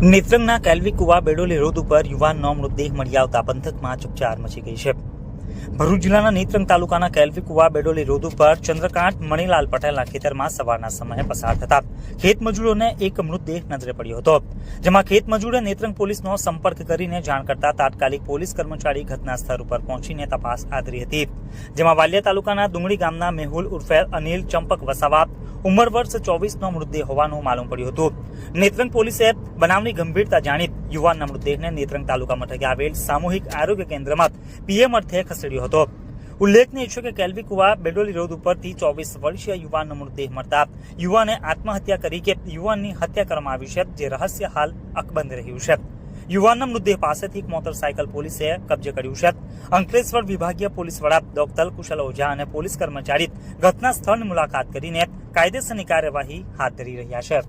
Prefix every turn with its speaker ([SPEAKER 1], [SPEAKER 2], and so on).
[SPEAKER 1] નેત્રંગના કેલ્વી કુવા બેડોલી રોડ ઉપર યુવાનનો મૃતદેહ મળી આવતા પંથકમાં ચકચાર મચી ગઈ છે। ભરૂચ જિલ્લાના નેત્રંગ તાલુકાના કેલ્વી કુવા બેડોલી રોડ ઉપર ચંદ્રકાંત મણીલાલ પટેલના ખેતરમાં સવારના સમયે પસાર થતા ખેતમજૂરોને એક મૃતદેહ નજરે પડ્યો હતો, જેમાં ખેતમજૂરે નેત્રંગ પોલીસનો સંપર્ક કરીને જાણ કરતા તાત્કાલિક પોલીસ કર્મચારી ઘટના સ્થળ ઉપર પહોંચીને તપાસ આદરી હતી, જેમાં વાલિયા તાલુકાના ડુંગળી ગામના મેહુલ ઉર્ફે અનિલ ચંપક વસાવા ઉંમર વર્ષ 24નો મૃતદેહ હોવાનું માલુમ પડ્યું હતું। નેત્રંગ પોલીસે બનાવની ગંભીરતા જાણી યુવાનના મૃતદેહને નેત્રંગ તાલુકા મથકે આવેલ સામૂહિક આરોગ્ય કેન્દ્રમાં પીએમ અર્થે ખસેડ્યો હતો। ઉલ્લેખનીય છે કે કેલ્વી કુવા બેડોલી રોડ ઉપરથી 24 વર્ષીય યુવાનનો મૃતદેહ મળતા યુવાને આત્મહત્યા કરી કે યુવાનની હત્યા કરવામાં આવી છે, જે રહસ્ય હાલ અકબંધ રહ્યું છે। યુવાનના મૃતદેહ પાસેથી એક મોટરસાયકલ પોલીસે કબજે કર્યું છે। અંકલેશ્વર વિભાગીય પોલીસ વડા ડોક્ટર કુશલ ઓઝા અને પોલીસ કર્મચારી ઘટના સ્થળની મુલાકાત કરીને કાયદેસરની કાર્યવાહી હાથ ધરી રહ્યા છે।